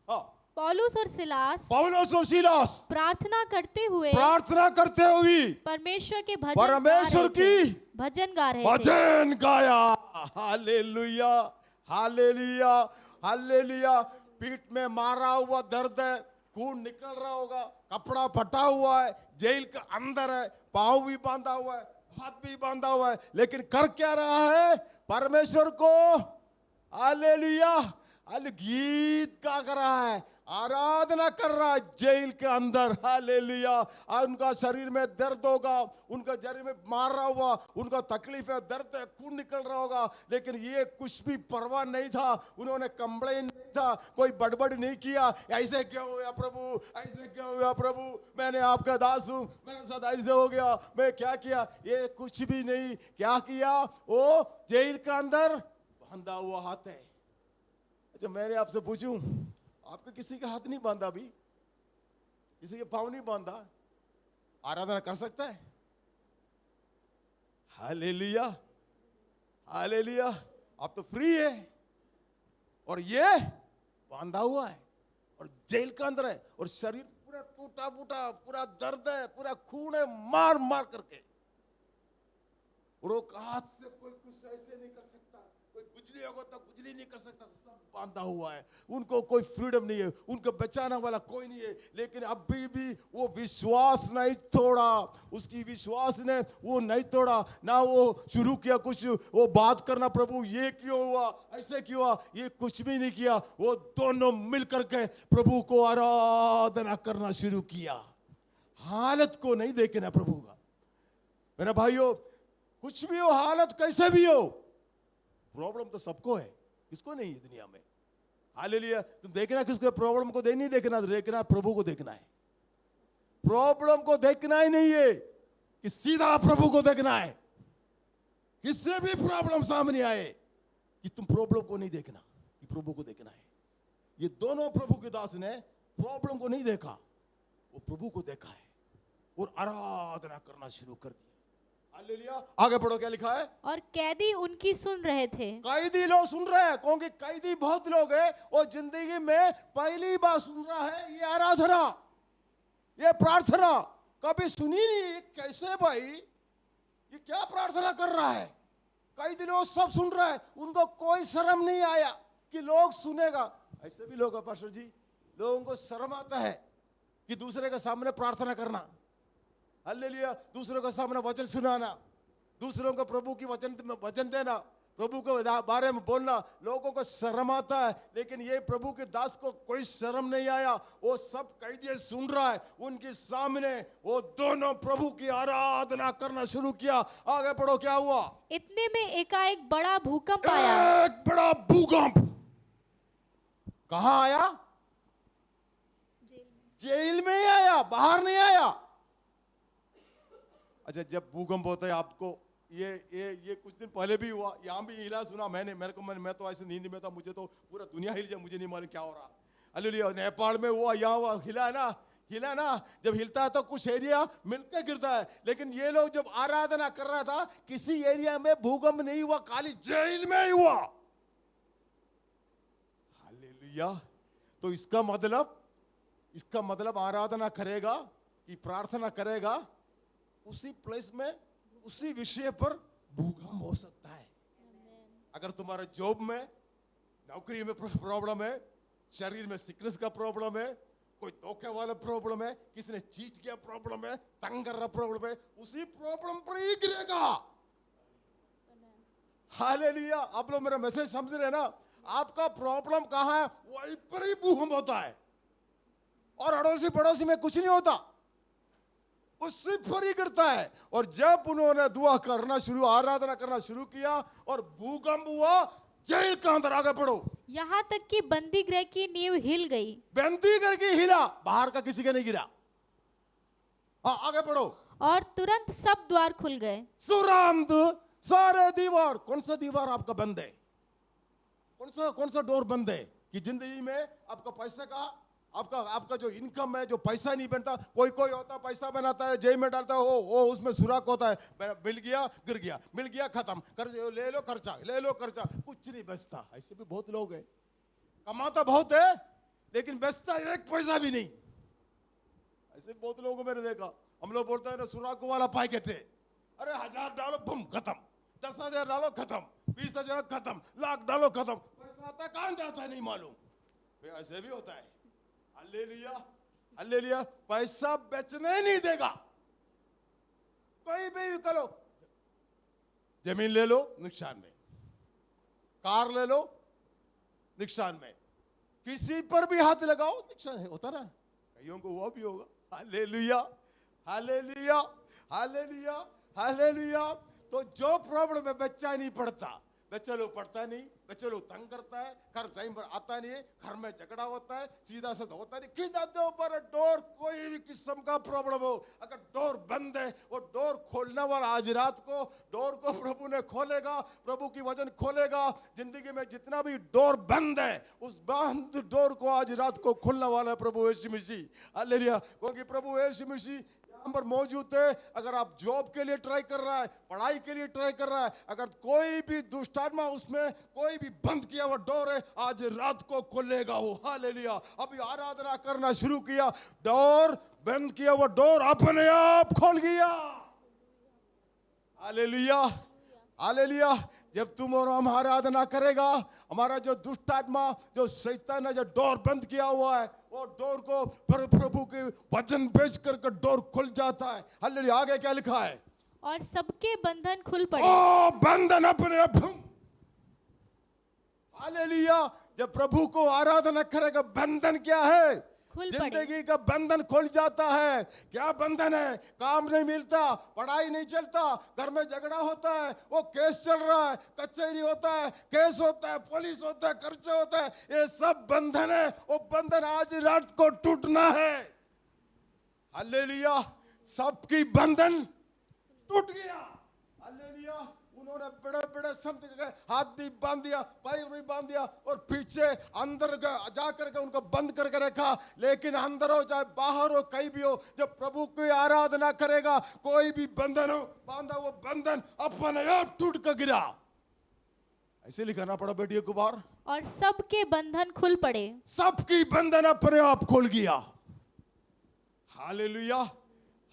[SPEAKER 1] हाँ,
[SPEAKER 2] पौलुस और सिलास प्रार्थना करते हुए परमेश्वर के भजन गा रहे थे।
[SPEAKER 1] भजन गाया। Hallelujah hallelujah hallelujah. पीठ में मारा हुआ दर्द है, खून निकल रहा होगा, कपड़ा फटा हुआ है, जेल के अंदर है, पांव भी बांधा हुआ है, हाथ भी बांधा हुआ है, लेकिन कर क्या रहा है? परमेश्वर को हालेलुया गीत गा रहा है, आराधना कर रहा है जेल के अंदर। हालेलुया। उनका शरीर में दर्द होगा, उनका शरीर में मारा हुआ, उनका तकलीफ है, दर्द है, खून निकल रहा होगा, लेकिन ये कुछ भी परवाह नहीं था। उन्होंने कंप्लेन नहीं था, कोई बड़बड़ नहीं किया। ऐसे क्यों हुआ प्रभु, ऐसे क्यों हुआ प्रभु, मैंने आपका दास हूं, मेरे साथ ऐसे हो गया, मैं क्या किया? ये कुछ भी नहीं। क्या किया? वो जेल के अंदर बांधा हुआ हाथ है। अच्छा, मैंने आपसे पूछूं, आपका किसी का हाथ नहीं बांधा, अभी किसी के पांव नहीं बांधा, आराधना कर सकता है? Hallelujah hallelujah. आप तो फ्री है और ये बांधा हुआ है और जेल के अंदर है और शरीर पूरा टूटा फूटा, पूरा दर्द है, पूरा खून है, मार मार करके। और वो हाथ से कोई कुछ ऐसे नहीं कर सकता, कोई गुजली होगा तो गुजली नहीं कर सकता, सब बांधा हुआ है। उनको कोई फ्रीडम नहीं है, उनको बचाने वाला कोई नहीं है। लेकिन अभी भी वो विश्वास नहीं तोड़ा, उसकी विश्वास ने वो नहीं तोड़ा ना। वो शुरू किया कुछ, वो बात करना, प्रभु ये क्यों हुआ, ऐसे क्यों हुआ, ये कुछ भी नहीं किया। वो दोनों मिलकर के प्रभु को आराधना करना शुरू किया। हालत को नहीं देखना प्रभु का। मेरे भाइयों, कुछ भी हो, हालत कैसे भी हो, प्रॉब्लम तो सबको है, किसको नहीं है दुनिया में। हालेलुया। तुम देखना किसको प्रॉब्लम को नहीं देखना, देखना प्रभु को देखना है। प्रॉब्लम को देखना ही नहीं है कि सीधा प्रभु को देखना है। किससे भी प्रॉब्लम सामने आए कि तुम प्रॉब्लम को नहीं देखना, कि प्रभु को देखना है। ये दोनों प्रभु के दास ने प्रॉब्लम को नहीं देखा, वो प्रभु को देखा है। और आराधना करना शुरू कर दिया। हालेलुया। आगे पढ़ो, क्या लिखा है?
[SPEAKER 2] और कैदी उनकी सुन रहे थे।
[SPEAKER 1] कैदी लोग सुन रहे हैं, क्योंकि कैदी बहुत लोग हैं और जिंदगी में पहली बार सुन रहा है ये आराधना, ये प्रार्थना। कभी सुनी नहीं। कैसे भाई, ये क्या प्रार्थना कर रहा है? कैदी लोग सब सुन रहा है, उनको कोई शर्म नहीं आया कि लोग सुनेगा। ऐसे भी लोग हैं पास्टर जी, लोगों को शर्म आता है कि दूसरे के सामने प्रार्थना करना। हालेलुया। दूसरों के सामने वचन सुनाना, दूसरों को प्रभु की वचन देना, प्रभु के बारे में बोलना, लोगों को शर्म आता है। लेकिन ये प्रभु के दास को कोई शर्म नहीं आया। वो सब कैदी सुन रहा है, उनके सामने वो दोनों प्रभु की आराधना करना शुरू किया। आगे पढ़ो, क्या हुआ?
[SPEAKER 2] इतने में एकाएक बड़ा भूकंप आया।
[SPEAKER 1] एक बड़ा भूकंप कहाँ आया? जेल में ही आया, बाहर नहीं आया। अच्छा, जब भूकंप होता है आपको, ये कुछ दिन पहले भी हुआ, यहाँ भी हिला सुना मैंने। मैं तो ऐसे नींद में था, मुझे तो पूरा दुनिया हिल जाए, मुझे नहीं मालूम क्या हो रहा। हालेलुया। नेपाल में हुआ, यहाँ हुआ, हिला ना। जब हिलता है तो कुछ एरिया मिलकर गिरता है। लेकिन ये लोग जब आराधना कर रहा था, किसी एरिया में भूकंप नहीं हुआ, खाली जेल में ही हुआ। हालेलुया। तो इसका मतलब आराधना करेगा कि प्रार्थना करेगा, उसी प्लेस में, उसी विषय पर भूकंप हो सकता है। अगर तुम्हारे जॉब में, नौकरी में प्रॉब्लम है, शरीर में सिकनेस का प्रॉब्लम है, कोई धोखे वाला प्रॉब्लम है, किसी ने चीट किया प्रॉब्लम है, तंग कर रहा प्रॉब्लम है, उसी प्रॉब्लम पर ही गिरेगा। हालेलुया। आप लोग मेरा मैसेज समझ रहे हैं ना? आपका प्रॉब्लम कहाँ है, वहीं पर ही भूकंप होता है। और अड़ोसी पड़ोसी में कुछ नहीं होता, उससे पर ही करता है। और जब उन्होंने दुआ करना शुरू, आराधना करना शुरू किया और भूकंप हुआ, जेल के अंदर, आगे पढ़ो,
[SPEAKER 2] यहाँ तक कि बंदी गृह की नींव हिल गई।
[SPEAKER 1] बंदी गृह की हिला, बाहर का किसी का नहीं गिरा। हाँ, आगे पढ़ो।
[SPEAKER 2] और तुरंत सब द्वार खुल गए।
[SPEAKER 1] तुरंत सारे दीवार। कौन सा दीवार आपका बंद है? कौन सा डोर बंद है? कि जिंदगी में आपका पैसे का, आपका जो इनकम है, जो पैसा नहीं बनता, कोई होता है पैसा बनाता है, जेब में डालता है, वो उसमें सुराख होता है, मिल गया गिर गया, मिल गया खत्म, कर्ज ले लो, खर्चा, कुछ नहीं बचता। ऐसे भी बहुत लोग हैं, कमाता बहुत है लेकिन बचता एक पैसा भी नहीं। ऐसे बहुत लोगों को मैंने देखा। हम लोग बोलते हैं ना, सुराख वाला पैकेट है, अरे 1000 डालो बम खत्म, 10,000 डालो खत्म, 20,000 खत्म, लाख डालो खत्म, पैसा आता कहां जाता है नहीं मालूम। ऐसे भी होता है। Hallelujah, hallelujah. पैसा बेचने नहीं देगा। कोई भी करो, जमीन ले लो नुकसान में, कार ले लो नुकसान में, किसी पर भी हाथ लगाओ नुकसान है, होता ना, कईयों को हुआ भी होगा। Hallelujah, hallelujah, hallelujah, hallelujah. तो जो प्रॉब्लम है, बच्चा नहीं पढ़ता, बच्चा लोग पढ़ता नहीं, बच्चा लोग तंग करता है, घर टाइम पर आता नहीं है, घर में झगड़ा होता है, सीधा साधा होता नहीं। किधर दो पर डोर, कोई भी किस्म का प्रॉब्लम हो, अगर डोर बंद है, वो डोर खोलने वाला आज रात को डोर को प्रभु ने खोलेगा, प्रभु की वचन खोलेगा। जिंदगी में जितना भी डोर बंद है, उस बंद डोर को आज रात को खोलने वाला है प्रभु यीशु मसीह। हालेलुया। क्योंकि प्रभु यीशु मसीह पर मौजूद है। अगर आप जॉब के लिए ट्राई कर रहा है, पढ़ाई के लिए ट्राई कर रहा है, अगर कोई भी दुष्ट आत्मा उसमें कोई भी बंद किया हुआ डोर है, आज रात को खोलेगा वो। हालेलुया। अभी आराधना करना शुरू किया, डोर बंद किया हुआ डोर अपने आप खोल गया। Hallelujah, hallelujah. जब तुम और हम आराधना करेगा, हमारा जो दुष्ट आत्मा, जो शैतान है, जो डोर बंद किया हुआ है, वो डोर को प्रभु के वचन भेज करके डोर खुल जाता है। हालेलुया। आगे क्या लिखा है?
[SPEAKER 2] और सबके बंधन खुल पड़े।
[SPEAKER 1] ओ बंधन अपने आप। हालेलुया। जब प्रभु को आराधना करेगा, बंधन क्या है? जिंदगी का बंधन खुल जाता है। क्या बंधन है? काम नहीं मिलता, पढ़ाई नहीं चलता, घर में झगड़ा होता है, वो केस चल रहा है, कचहरी होता है, केस होता है, पुलिस होता है, खर्चा होता है, ये सब बंधन है। वो बंधन आज रात को टूटना है। हालेलुया। सबकी बंधन टूट गया। हालेलुया। उन्होंने बड़े बड़े समझ के हाथ भी बांध दिया, पैर भी बांध दिया और पीछे अंदर जाकर के उनको बंद करके रखा। लेकिन अंदर हो चाहे बाहर हो कहीं भी हो, जब प्रभु की आराधना करेगा कोई भी बंधन हो बांधा वो बंधन अपने आप टूट कर गिरा। ऐसे लिखा ना पड़ा बेटियों को बाहर,
[SPEAKER 2] और सबके बंधन खुल पड़े।
[SPEAKER 1] सबकी बंधन अपने आप खुल गया। Hallelujah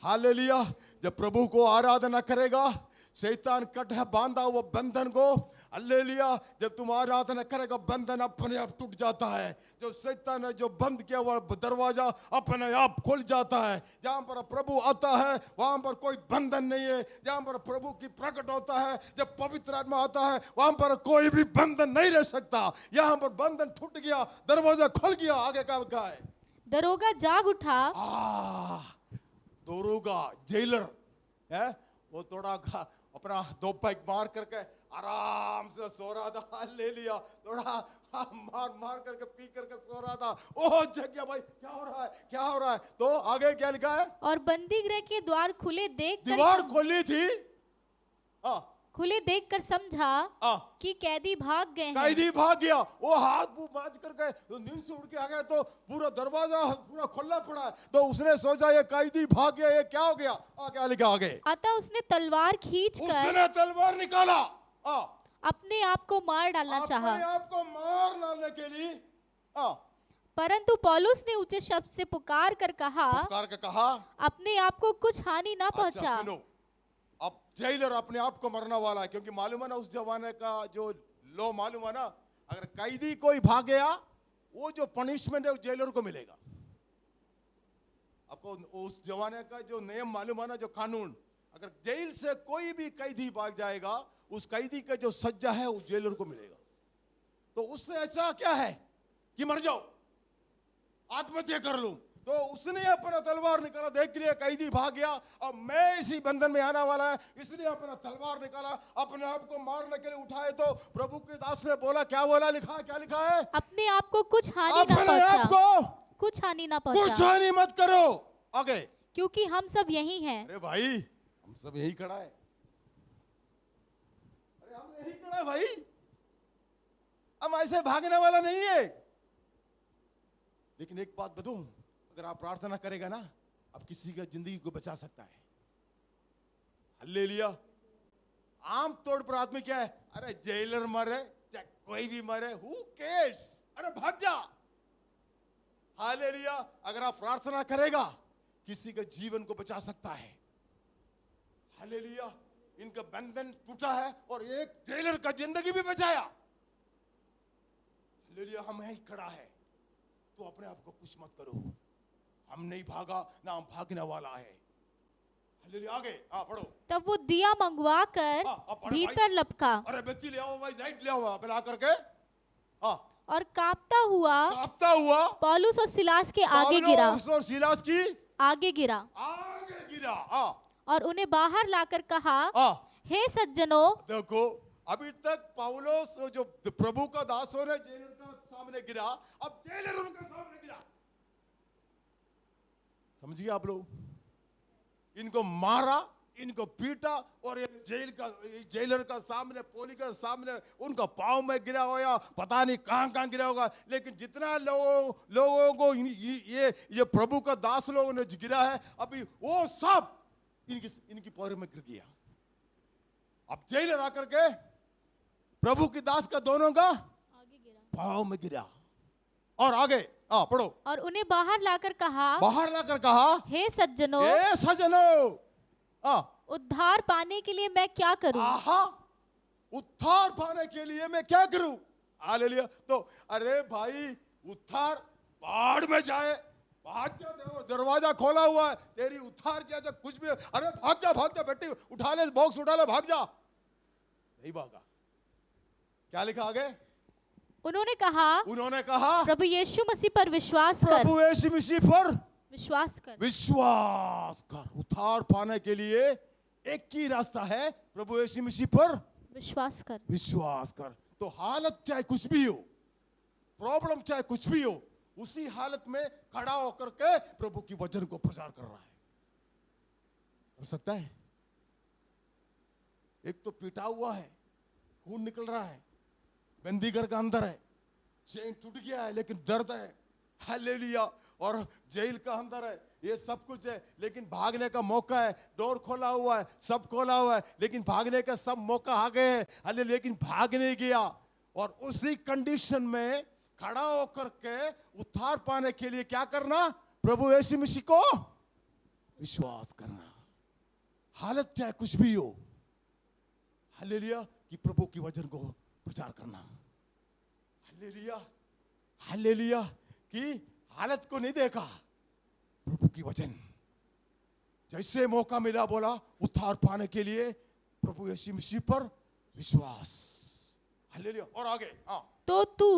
[SPEAKER 1] hallelujah. जब प्रभु को आराधना करेगा शैतान कट है बांधा वो बंधन को, हालेलुया, जब तुम आराधना करेगा बंधन अपने आप टूट जाता है। जो शैतान ने जो बंद किया हुआ दरवाजा अपने आप खुल जाता है। जहां पर प्रभु आता है वहां पर कोई बंधन नहीं है। जहां पर प्रभु की प्रकट होता है, जब पवित्र आत्मा आता है वहां पर कोई भी बंधन नहीं रह सकता। यहां पर बंधन टूट गया, दरवाजा खुल गया। आगे क्या है?
[SPEAKER 2] दरोगा जाग उठा।
[SPEAKER 1] दरोगा जेलर है, वो थोड़ा अपना दो पैक मार करके आराम से सो रहा था। ले लिया थोड़ा मार मार करके पी करके सो रहा था। ओह जग गया भाई, क्या हो रहा है क्या हो रहा है? तो आगे क्या लिखा है? और
[SPEAKER 2] बंदी गृह के द्वार खुले देख
[SPEAKER 1] दीवार खोली थी,
[SPEAKER 2] खुले देखकर समझा कि कैदी भाग गए हैं।
[SPEAKER 1] कैदी भाग गया। वो हाथ मुंह बांध करके तो नींद से उड़ के आ गया तो पूरा दरवाजा पूरा खुला पड़ा है। तो उसने सोचा ये कैदी भाग गया, ये क्या हो गया? क्या लिखा आगे?
[SPEAKER 2] अतः उसने तलवार खींचकर
[SPEAKER 1] उसने तलवार निकाला,
[SPEAKER 2] अपने आप को मार डालना चाहा।
[SPEAKER 1] अपने आप को मार डालने के लिए,
[SPEAKER 2] परंतु पौलुस ने ऊंचे शब्द से पुकार कर कहा, अपने आप को कुछ हानि ना पहुंचा।
[SPEAKER 1] सुनो, अब जेलर अपने आप को मरने वाला है, क्योंकि मालूम है ना उस जमाने का जो लो मालूम है ना, अगर कैदी कोई भाग गया वो जो पनिशमेंट है वो जेलर को मिलेगा। आपको उस जमाने का जो नियम मालूम है ना, जो कानून, अगर जेल से कोई भी कैदी भाग जाएगा उस कैदी का जो सज्जा है वो जेलर को मिलेगा। तो उससे अच्छा क्या है कि मर जाओ, आत्महत्या कर लूं। तो उसने अपना तलवार निकाला, देख लिया कैदी भाग गया, अब मैं इसी बंधन में आने वाला है, इसलिए अपना तलवार निकाला, अपने आप को मारने के लिए उठाए। तो प्रभु के दास ने बोला, क्या बोला? लिखा क्या लिखा है?
[SPEAKER 2] अपने आप को कुछ हानि ना पहुंचा।
[SPEAKER 1] अपने आप को
[SPEAKER 2] कुछ हानि ना पहुंचा,
[SPEAKER 1] कुछ हानि मत करो। आगे,
[SPEAKER 2] क्योंकि हम सब यही हैं।
[SPEAKER 1] अरे भाई हम सब यही खड़ा है, अरे हम यही खड़ा है भाई, हम ऐसे भागने वाला नहीं है। लेकिन एक बात बताऊं, अगर आप प्रार्थना करेगा ना, आप किसी का जिंदगी को बचा सकता है। हालेलुया। आम तौर पर आदमी क्या है, अरे जेलर मरे चाहे कोई भी मरे, हु केयर्स, अरे भाग जा। हालेलुया। अगर आप प्रार्थना करेगा किसी का जीवन को बचा सकता है। हालेलुया। इनका बंधन टूटा है और एक जेलर का जिंदगी भी बचाया। हालेलुया। हम यही खड़ा है, तो अपने आप को कुछ मत करो। हम नहीं भागा ना हम भागने वाला है। हालेलुया। आगे पढ़ो।
[SPEAKER 2] तब वो दिया मंगवा कर भीतर लपका।
[SPEAKER 1] अरे बत्ती ले आओ भाई, लाइट ले आओ ला करके।
[SPEAKER 2] और कांपता हुआ पौलुस और सिलास के आगे गिरा।
[SPEAKER 1] और सिलास की
[SPEAKER 2] आगे गिरा। और उन्हें बाहर लाकर कहा, हे सज्जनों।
[SPEAKER 1] देखो अभी तक पौलुस जो प्रभु का दास हो रहे जेलर का सामने गिरा, अब जेलर उनके सामने गिरा। समझिए आप लोग, इनको मारा, इनको पीटा और ये जेलर का सामने, पौली का सामने उनका पांव में गिरा होया, पता नहीं कहां गिरा होगा। लेकिन जितना लोगों को ये प्रभु का दास लोगों ने गिरा है, अभी वो सब इनकी पैर में गिर गया। अब जेलर आकर के प्रभु की दास का दोनों का पांव में गिरा। और आगे पढ़ो।
[SPEAKER 2] और उन्हें बाहर लाकर कहा, हे
[SPEAKER 1] सज्जनों,
[SPEAKER 2] उद्धार पाने के लिए मैं क्या करूं?
[SPEAKER 1] उद्धार पाने के लिए मैं क्या करूं? हालेलुया। तो अरे भाई उद्धार बाढ़ में जाए, भाग जा, दरवाजा खोला हुआ है, तेरी उद्धार किया जा कुछ भी, अरे भाग जा बेटी, उठा ले बॉक्स, उठा ले, भाग जा। नहीं भागा। क्या लिखा आगे? उन्होंने कहा
[SPEAKER 2] प्रभु यीशु मसीह पर विश्वास कर।
[SPEAKER 1] प्रभु यीशु मसीह पर
[SPEAKER 2] विश्वास
[SPEAKER 1] कर। उद्धार पाने के लिए एक ही रास्ता है, प्रभु यीशु मसीह पर विश्वास कर। तो हालत चाहे कुछ भी हो, प्रॉब्लम चाहे कुछ भी हो, उसी हालत में खड़ा होकर के प्रभु की वचन को प्रचार कर रहा है। कर सकता है? एक तो पिटा हुआ है, खून निकल रहा है, बंदीगर का अंदर है, चेन टूट गया है लेकिन दर्द है, हालेलुया, और जेल का अंदर है, ये सब कुछ है, लेकिन भागने का मौका है, डोर खोला हुआ है, सब खोला हुआ है, लेकिन भागने का सब मौका आ गए हैं, हालेलुया, लेकिन भाग नहीं गया। और उसी कंडीशन में खड़ा होकर के उद्धार पाने के लिए क्या करना? प्रभु यीशु मसीह को विश्वास करना, हालत चाहे कुछ भी हो, हालेलुया, कि प्रभु की वचन को प्रचार करना, हालेलुया, हालेलुया, कि हालत को नहीं देखा, प्रभु की वचन, जैसे मौका मिला बोला उद्धार पाने के लिए प्रभु यीशु मसीह पर विश्वास, हालेलुया। और आगे, हाँ,
[SPEAKER 2] तो तू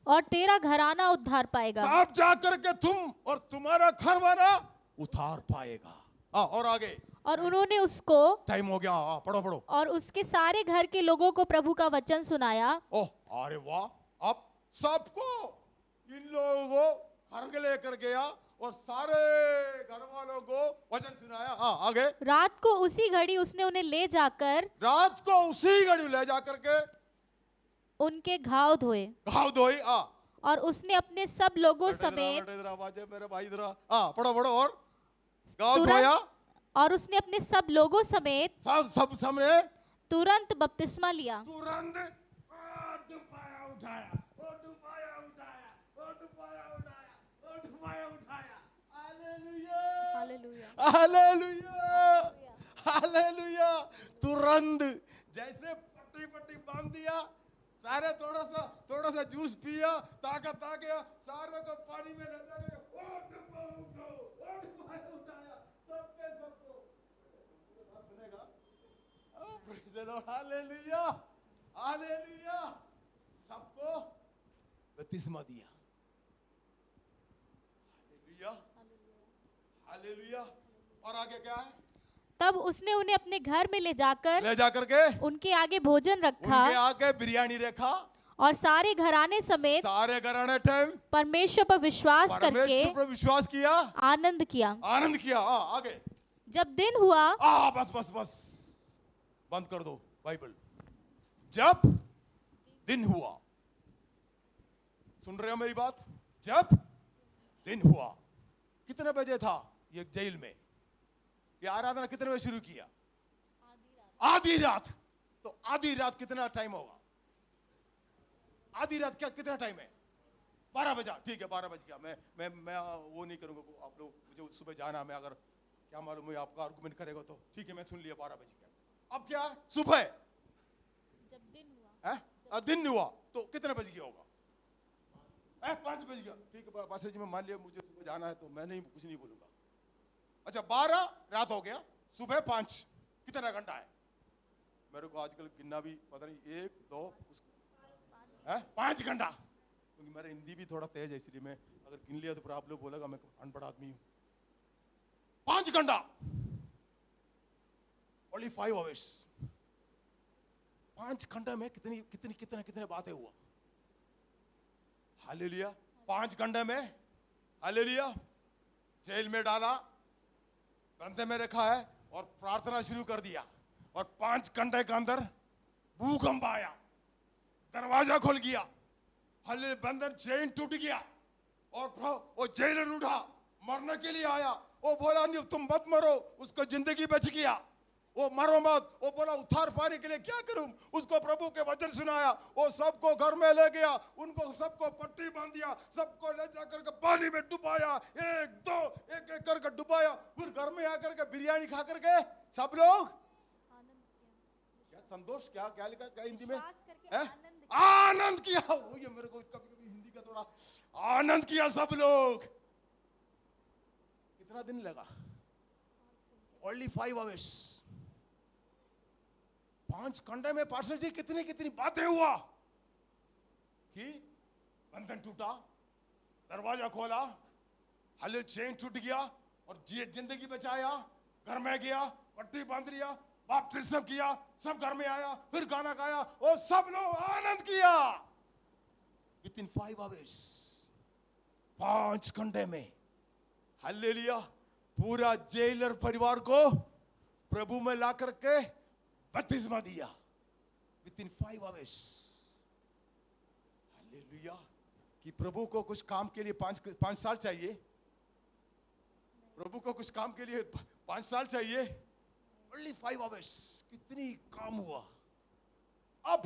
[SPEAKER 2] और तेरा घराना उद्धार पाएगा,
[SPEAKER 1] तब जाकर के तुम और तुम्हारा घरवाला उद्धार पाएगा। हाँ, और आगे,
[SPEAKER 2] और उन्होंने उसको,
[SPEAKER 1] टाइम हो गया, हाँ, पढ़ो पढ़ो,
[SPEAKER 2] और उसके सारे घर के लोगों को प्रभु का वचन सुनाया।
[SPEAKER 1] ओह, अरे वाह, अब सबको, इन लोगों को घर लेकर गया और सारे घर वालों को वचन सुनाया। हाँ, आगे,
[SPEAKER 2] रात को उसी घड़ी उसने उन्हें ले जाकर,
[SPEAKER 1] रात को उसी घड़ी ले जाकर के
[SPEAKER 2] उनके घाव धोए,
[SPEAKER 1] घाव धोई। हाँ,
[SPEAKER 2] और उसने अपने सब लोगों समेत,
[SPEAKER 1] मेरे भाई इधर, हाँ, पढ़ो पढ़ो, और घाव
[SPEAKER 2] तुरंत,
[SPEAKER 1] धोया,
[SPEAKER 2] और उसने अपने सब लोगों समेत
[SPEAKER 1] सब सामने
[SPEAKER 2] तुरंत बपतिस्मा लिया।
[SPEAKER 1] तुरंत डुबाया उठाया, ओ डुबाया उठाया, ओ डुबाया उठाया, ओ डुबाया उठाया, हालेलुया,
[SPEAKER 2] हालेलुया,
[SPEAKER 1] हालेलुया, हालेलुया। तुरंत जैसे पट्टी पट्टी बांध दिया, सारे थोड़ा सा जूस पिया, ताकत आ गया, सारे को पानी में ले जाके ओ डुबा उठाओ, ओ डुबाया उठाया, सबके सबको सुनेगा। Oh, praise the Lord, hallelujah, hallelujah, सबको बपतिस्मा दिया, हालेलुया, हालेलुया। और आगे क्या है?
[SPEAKER 2] तब उसने उन्हें अपने घर में ले जाकर
[SPEAKER 1] के
[SPEAKER 2] उनके आगे भोजन रखा,
[SPEAKER 1] उनके आगे बिरयानी रखा,
[SPEAKER 2] और सारे घराने समेत
[SPEAKER 1] सारे घराने टाइम
[SPEAKER 2] परमेश्वर पर विश्वास करके
[SPEAKER 1] परमेश्वर पर विश्वास किया,
[SPEAKER 2] आनंद किया।
[SPEAKER 1] आनंद किया। आगे,
[SPEAKER 2] जब दिन हुआ,
[SPEAKER 1] बस बस बस, बंद कर दो बाइबल। जब दिन हुआ, सुन रहे हो मेरी बात? जब दिन हुआ, कितने बजे था ये जेल में? ये आराधना कितने बजे शुरू किया? आधी रात। तो आधी रात कितना टाइम होगा? आधी रात क्या कितना टाइम है? 12 बजा, ठीक है, 12 बज गया। मैं वो नहीं करूंगा, आप लोग, मुझे सुबह जाना, मैं अगर क्या मालूम है आपका आर्गुमेंट करेगा तो ठीक है, मैं सुन लिया, 12 बज गया। अब क्या सुबह,
[SPEAKER 2] जब दिन हुआ,
[SPEAKER 1] दिन हुआ तो कितने बज गया होगा? 5 बज गया, ठीक है, पास्टर जी मैं मान लिया मुझे सुबह जाना है तो मैं नहीं कुछ नहीं बोलूंगा। अच्छा, 12 रात हो गया, सुबह 5, कितना घंटा है? मेरे को आजकल गिनना भी पता नहीं, 1 2 5 घंटा, क्योंकि मेरा हिंदी भी थोड़ा तेज है, इसलिए मैं अगर गिन लिया तो फिर आप लोग बोलेगा मैं अनपढ़ आदमी हूं। 5 घंटा, ओनली 5 आवर्स। 5 घंटे में कितने बातें हुआ? हालेलुया। 5 घंटे में, हालेलुया, जेल में डाला, बंदे में रखा है और प्रार्थना शुरू कर दिया, और 5 घंटे के अंदर भूकंप आया, दरवाजा खुल गया, हले बंधन चेन टूट गया, और वो जेलर उठा, मरने के लिए आया, वो बोला नहीं तुम मत मरो, उसको जिंदगी बच गया, वो मरो मत, वो बोला उद्धार पाने के लिए क्या करूं, उसको प्रभु के वचन सुनाया, वो सबको घर में ले गया, उनको सबको पट्टी बांध दिया, सबको ले जाकर के पानी में डुबाया, 1 2 एक करके डुबाया, फिर घर में आकर के बिरयानी खा करके सब लोग क्या संतोष, क्या क्या लिखा, क्या हिंदी में आनंद किया। वो ये मेरे को कभी कभी हिंदी का थोड़ा, आनंद किया सब लोग। कितना दिन लगा? Only 5 hours. 5 घंटे में पास्टर जी कितनी बातें हुआ कि बंधन टूटा, दरवाजा खोला, हले चेन टूट गया और जिंदगी बचाया, घर में गया, पट्टी बांध लिया, बपतिस्मा किया, सब घर में आया, फिर गाना गाया और सब लोग आनंद किया। विद इन 5 आवर्स, 5 घंटे में, हालेलुया, पूरा जेलर परिवार को प्रभु में ला करके बपतिस्मा दिया विद इन 5 आवर्स। हालेलुया। कि प्रभु को कुछ काम के लिए 5 साल चाहिए, प्रभु को कुछ काम के लिए 5 साल चाहिए, ओनली 5 आवर्स। कितनी काम हुआ। अब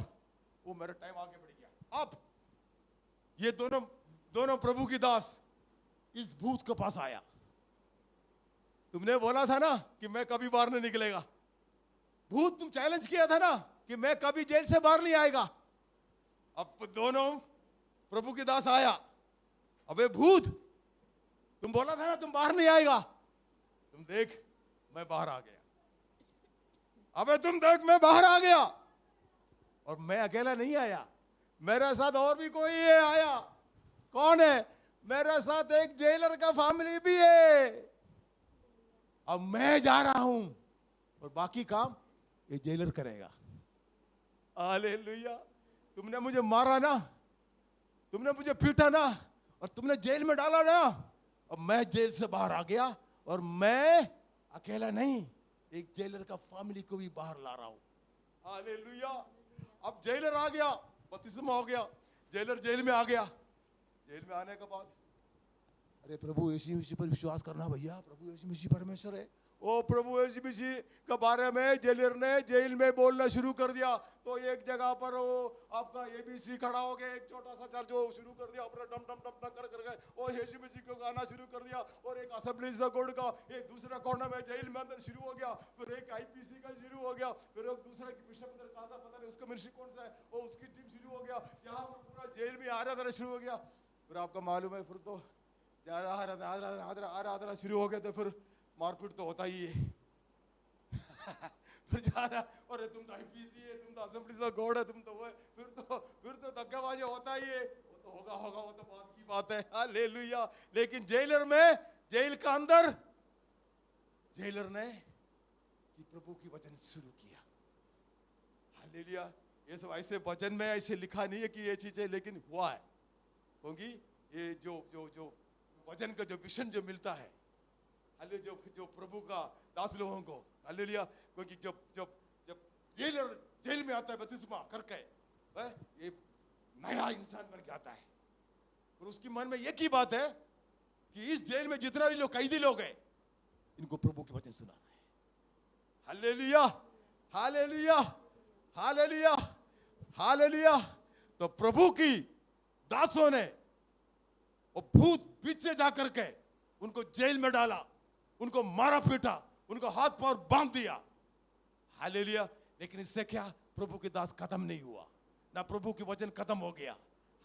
[SPEAKER 1] वो मेरा टाइम आगे बढ़ गया। अब ये दोनों प्रभु की दास इस भूत के पास आया। तुमने बोला था ना कि मैं कभी बाहर नहीं निकलेगा। भूत, तुम चैलेंज किया था ना कि मैं कभी जेल से बाहर नहीं आएगा। अब दोनों प्रभु की दास आया। अबे भूत, तुम बोला था ना तुम बाहर नहीं आएगा। तुम देख मैं बाहर आ गया। अबे तुम देख मैं बाहर आ गया। और मैं अकेला नहीं आया, मेरे साथ और भी कोई है आया। कौन है? मेरे साथ एक जेलर का फैमिली भी है। अब मैं जा रहा हूं और बाकी काम ये जेलर करेगा। हालेलुया। तुमने मुझे मारा ना, तुमने मुझे पीटा ना, और तुमने जेल में डाला ना। अब मैं जेल से बाहर आ गया और मैं अकेला नहीं, एक जेलर का फैमिली को भी बाहर ला रहा हूं। हालेलुया। अब जेलर आ गया, बपतिस्मा हो गया, जेलर जेल में आ गया। जेल में आने के बाद अरे प्रभु यीशु मसीह पर विश्वास करना भैया, प्रभु यीशु मसीह परमेश्वर है। ओ प्रभु यीशु मसीह के बारे में जेलर ने जेल में बोलना शुरू कर दिया। तो एक जगह पर वो आपका एबीसी खड़ा हो गया, एक छोटा सा चर्च वो शुरू कर दिया, अपना डम डम डम डम कर गए और यीशु मसीह को गाना शुरू कर दिया। और एक असेंबलीज ऑफ गॉड का एक दूसरा कोना में जेल में अंदर शुरू हो गया। फिर एक आईपीसी का शुरू हो गया। फिर एक दूसरा बिशप अंदर कहा था, पता नहीं उसका मिनिस्ट्री कौन सा है, वो उसकी टीम शुरू हो गया। यहाँ पर पूरा जेल में आराधना शुरू हो गया। फिर आपका मालूम है, फिर तो आराधना शुरू हो गया तो फिर मारपीट तो होता ही है। फिर जा रहा, अरे तुम तो आईपीसी है, तुम तो असेंबलीज ऑफ गॉड है, तुम तो वो है। फिर तो धक्काबाजी होता ही है। वो तो होगा वो तो बात की बात है। हालेलुया। लेकिन जेलर में, जेल का अंदर जेलर ने कि प्रभु की वचन शुरू किया। हालेलुया। ये सब ऐसे वचन में ऐसे लिखा नहीं है कि ये चीजें, लेकिन हुआ है। क्योंकि ये जो वचन का जो विजन जो मिलता है, हालेलुया, जो प्रभु का दास लोगों को, हालेलुया। क्योंकि जब जेलर जेल में आता है बपतिस्मा करके, ये नया इंसान बन के आता है। और उसके मन में एक ही बात है कि इस जेल में जितना भी लोग कैदी लोग हैं, इनको प्रभु के वचन सुनाना है। Hallelujah, hallelujah, hallelujah, hallelujah. तो प्रभु की दासों ने और भूत पीछे जाकर के उनको जेल में डाला, उनको मारा पीटा, उनको हाथ पांव बांध दिया। हालेलुया। लेकिन इससे क्या, प्रभु के दास खत्म नहीं हुआ ना, प्रभु के वचन खत्म हो गया।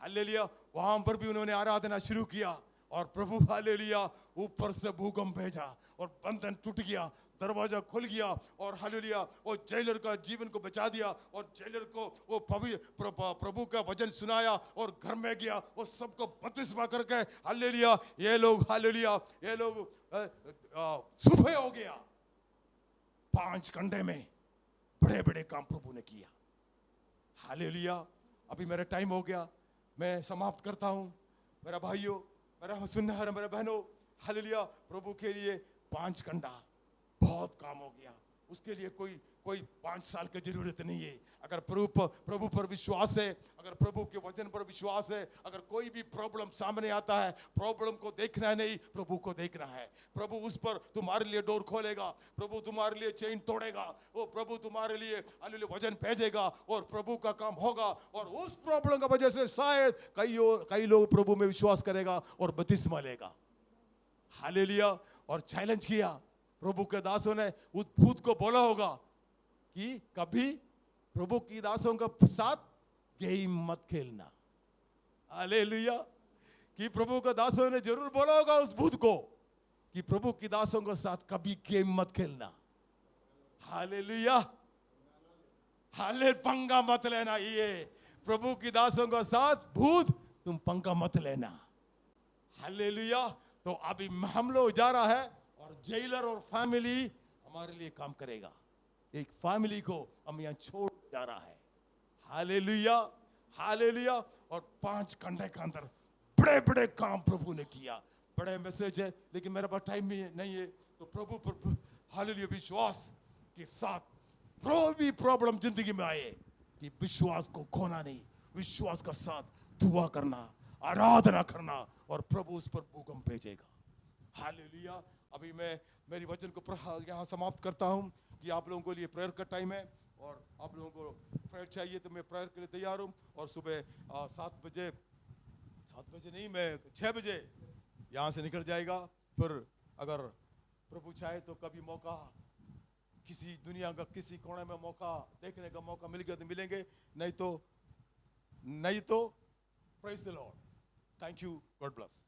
[SPEAKER 1] हालेलुया। वहां पर भी उन्होंने आराधना शुरू किया और प्रभु, हालेलुया, ऊपर से भूकंप भेजा और बंधन टूट गया, दरवाजा खुल गया और हालेलुया वो जेलर का जीवन को बचा दिया। और जेलर को वो प्रभु का वचन सुनाया और घर में गया और सबको बपतिस्मा करके, हालेलुया, ये लोग, हालेलुया, ये लोग सुबह हो गया। 5 घंटे में बड़े बड़े काम प्रभु ने किया। हालेलुया। अभी मेरा टाइम हो गया, मैं समाप्त करता हूं। मेरा भाइयों, मेरा सुनने, मेरे बहनों, हालेलुया, प्रभु के लिए 5 घंटा बहुत काम हो गया। उसके लिए कोई 5 साल की जरूरत नहीं है। अगर प्रभु पर विश्वास है, अगर प्रभु के वचन पर विश्वास है, अगर कोई भी प्रॉब्लम सामने आता है, प्रॉब्लम को देखना नहीं, प्रभु को देखना है। प्रभु उस पर तुम्हारे लिए डोर खोलेगा, प्रभु तुम्हारे लिए चेन तोड़ेगा, वो प्रभु तुम्हारे लिए हालेलुया वचन भेजेगा और प्रभु का काम होगा। और उस प्रॉब्लम की वजह से शायद कई लोग प्रभु में विश्वास करेगा और बपतिस्मा लेगा। हालेलुया। और चैलेंज किया प्रभु के दासों ने, उस भूत को बोला होगा कि कभी प्रभु की दासों के साथ गेम मत खेलना। हालेलुया। कि प्रभु के दासों ने जरूर बोला होगा उस भूत को कि प्रभु की दासों के साथ कभी गेम मत खेलना। हालेलुया। हाले पंगा मत लेना। ये प्रभु की दासों के साथ भूत, तुम पंगा मत लेना। हालेलुया। तो अभी हम लोग जा रहा है और जेलर और फैमिली हमारे लिए काम करेगा। एक फैमिली को हम यहाँ छोड़ जा रहा है। Hallelujah, hallelujah. और 5 घंटे के अंदर बड़े बड़े काम प्रभु ने किया। बड़े मैसेज है, लेकिन मेरे पास टाइम नहीं है। तो प्रभु पर हालेलुया विश्वास के साथ
[SPEAKER 3] कोई भी प्रॉब्लम जिंदगी में आए कि विश्वास को खोना नहीं, विश्वास का साथ दुआ करना, आराधना करना, और प्रभु उस पर भूकंप भेजेगा। हालेलुया। अभी मैं मेरी वचन को यहाँ समाप्त करता हूँ कि आप लोगों के लिए प्रेयर का टाइम है, और आप लोगों को प्रेयर चाहिए तो मैं प्रेयर के लिए तैयार हूँ। और सुबह 7 बजे नहीं, मैं 6 बजे यहाँ से निकल जाएगा। फिर अगर प्रभु चाहे तो कभी मौका, किसी दुनिया का किसी कोने में मौका देखने का मौका मिल गया तो मिलेंगे, नहीं तो praise the Lord. Thank you, God bless.